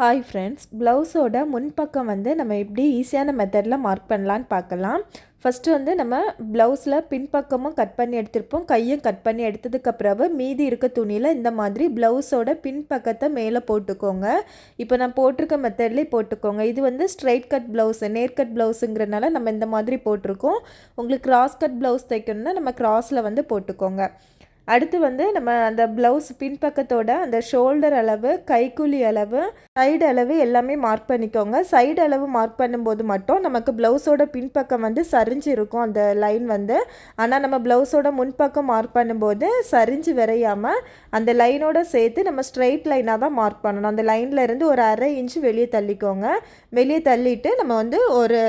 Hi friends, ப்ளவுஸோட முன்பக்கம் வந்து நம்ம எப்படி ஈஸியான மெத்தடில் மார்க் பண்ணலான்னு பார்க்கலாம். ஃபஸ்ட்டு வந்து நம்ம ப்ளவுஸில் பின்பக்கமும் கட் பண்ணி எடுத்திருப்போம், கையும் கட் பண்ணி எடுத்ததுக்கப்புறம் மீதி இருக்க துணியில் இந்த மாதிரி ப்ளவுஸோட பின்பக்கத்தை மேலே போட்டுக்கோங்க. இப்போ நான் போட்டிருக்க மெத்தட்லேயே போட்டுக்கோங்க. இது வந்து ஸ்ட்ரைட் கட் ப்ளவுஸு, நேர் கட் ப்ளவுஸுங்கிறனால நம்ம இந்த மாதிரி போட்டிருக்கோம். உங்களுக்கு கிராஸ் கட் ப்ளவுஸ் தைக்கணுன்னா நம்ம கிராஸில் வந்து போட்டுக்கோங்க. அடுத்து வந்து நம்ம அந்த ப்ளவுஸ் பின்பக்கத்தோட அந்த ஷோல்டர் அளவு, கைக்குழி அளவு, சைடு அளவு எல்லாமே மார்க் பண்ணிக்கோங்க. சைடு அளவு மார்க் பண்ணும்போது மட்டும் நமக்கு ப்ளவுஸோட பின்பக்கம் வந்து சரிஞ்சு இருக்கும் அந்த லைன் வந்து. ஆனால் நம்ம ப்ளவுஸோட முன்பக்கம் மார்க் பண்ணும்போது சரிஞ்சு வரையாமல் அந்த லைனோட சேர்த்து நம்ம ஸ்ட்ரெயிட் லைனாக தான் மார்க் பண்ணணும். அந்த லைனில் இருந்து ஒரு 1/2 இன்ச்சு வெளியே தள்ளிக்கோங்க. வெளியே தள்ளிட்டு நம்ம வந்து ஒரு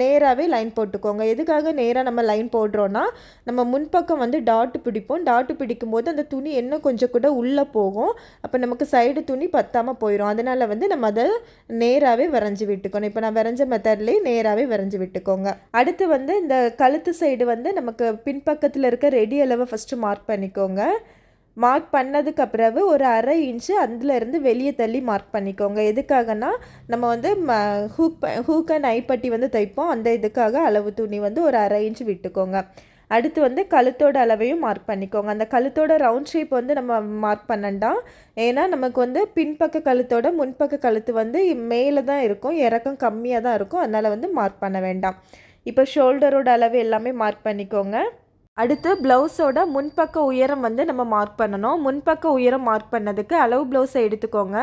நேராகவே லைன் போட்டுக்கோங்க. எதுக்காக நேராக நம்ம லைன் போடுறோன்னா, நம்ம முன்பக்கம் வந்து டாட்டு பிடிப்போம். டாட்டு பிடிக்கும்போது அந்த துணி இன்னும் கொஞ்சம் கூட உள்ளே போகும். அப்போ நமக்கு சைடு துணி பத்தாமல் போயிடும். அதனால் வந்து நம்ம அதை நேராகவே வரைஞ்சி விட்டுக்கணும். இப்போ நான் வரைஞ்ச மெத்தட்லேயே நேராகவே வரைஞ்சி விட்டுக்கோங்க. அடுத்து வந்து இந்த கழுத்து சைடு வந்து நமக்கு பின்பக்கத்தில் இருக்க ரெடி அளவை ஃபஸ்ட்டு மார்க் பண்ணிக்கோங்க. மார்க் பண்ணதுக்கு பிறகு ஒரு 1/2 இன்ச்சு அதிலேருந்து வெளியே தள்ளி மார்க் பண்ணிக்கோங்க. எதுக்காகனா நம்ம வந்து ஹூக் அண்ட் ஐப்பட்டி வந்து தைப்போம். அந்த இதுக்காக அளவு துணி வந்து ஒரு 1/2 இன்ச்சு விட்டுக்கோங்க. அடுத்து வந்து கழுத்தோட அளவையும் மார்க் பண்ணிக்கோங்க. அந்த கழுத்தோட ரவுண்ட் ஷேப் வந்து நம்ம மார்க் பண்ணண்டாம். ஏன்னா நமக்கு வந்து பின்பக்க கழுத்தோட முன்பக்க கழுத்து வந்து மேலே தான் இருக்கும், இறக்கம் கம்மியாக தான் இருக்கும். அதனால் வந்து மார்க் பண்ண வேண்டாம். இப்போ ஷோல்டரோட அளவு எல்லாமே மார்க் பண்ணிக்கோங்க. அடுத்து ப்ளவுஸோட முன்பக்க உயரம் வந்து நம்ம மார்க் பண்ணணும். முன்பக்க உயரம் மார்க் பண்ணதுக்கு அளவு ப்ளவுஸை எடுத்துக்கோங்க.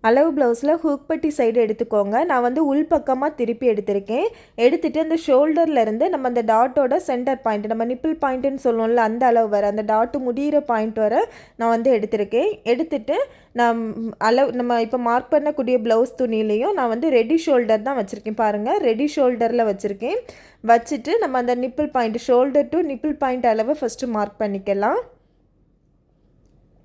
அளவு ப்ளவுஸில் ஹூக் பட்டி சைடு எடுத்துக்கோங்க. நான் வந்து உள்பக்கமாக திருப்பி எடுத்திருக்கேன். எடுத்துகிட்டு அந்த ஷோல்டர்லேருந்து நம்ம அந்த டாட்டோட சென்டர் பாயிண்ட், நம்ம நிப்பிள் பாயிண்ட்டுன்னு சொல்லுவோம்ல, அந்த அளவு வர அந்த டாட்டு முடிகிற பாயிண்ட் வர நான் வந்து எடுத்திருக்கேன். எடுத்துகிட்டு நான் நம்ம இப்போ மார்க் பண்ணக்கூடிய ப்ளவுஸ் துணியிலையும் நான் வந்து ரெடி ஷோல்டர் தான் வச்சுருக்கேன். பாருங்கள், ரெடி ஷோல்டரில் வச்சுருக்கேன். வச்சுட்டு நம்ம அந்த nibble point, shoulder to nibble point அளவை ஃபஸ்ட்டு மார்க் பண்ணிக்கலாம்.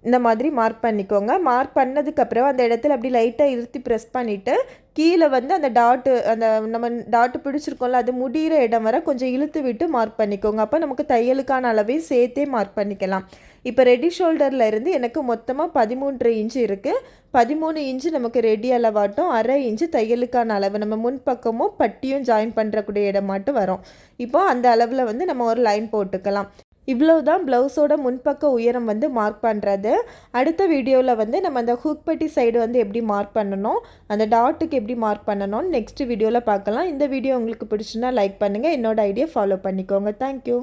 இந்த மாதிரி மார்க் பண்ணிக்கோங்க. மார்க் பண்ணதுக்கப்புறம் அந்த இடத்துல அப்படி லைட்டாக இழுத்து ப்ரெஸ் பண்ணிவிட்டு கீழே வந்து அந்த டாட்டு, அந்த நம்ம டாட்டு பிடிச்சிருக்கோம்ல, அது முடிகிற இடம் வர கொஞ்சம் இழுத்து விட்டு மார்க் பண்ணிக்கோங்க. அப்போ நமக்கு தையலுக்கான அளவையும் சேர்த்தே மார்க் பண்ணிக்கலாம். இப்போ ரெடி ஷோல்டரில் இருந்து எனக்கு மொத்தமாக 13 இன்ச்சு இருக்குது. 13 இன்ச்சு நமக்கு ரெடி அளவாட்டும், 1/2 இன்ச்சு தையலுக்கான அளவு, நம்ம முன்பக்கமும் பட்டியும் ஜாயின் பண்ணுறக்கூடிய இடம் மட்டும் வரும். இப்போ அந்த அளவில் வந்து நம்ம ஒரு லைன் போட்டுக்கலாம். இவ்வளவு தான் ப்ளவுஸோட முன்பக்க உயரம் வந்து மார்க் பண்ணுறது. அடுத்த வீடியோவில் வந்து நம்ம அந்த ஹூக் பட்டி சைடு வந்து எப்படி மார்க் பண்ணணும், அந்த டாட்டுக்கு எப்படி மார்க் பண்ணணும்னு நெக்ஸ்ட் வீடியோவில் பார்க்கலாம். இந்த வீடியோ உங்களுக்கு பிடிச்சுன்னா லைக் பண்ணுங்கள், என்னோட ஐடியா ஃபாலோ பண்ணிக்கோங்க. தேங்க்யூ.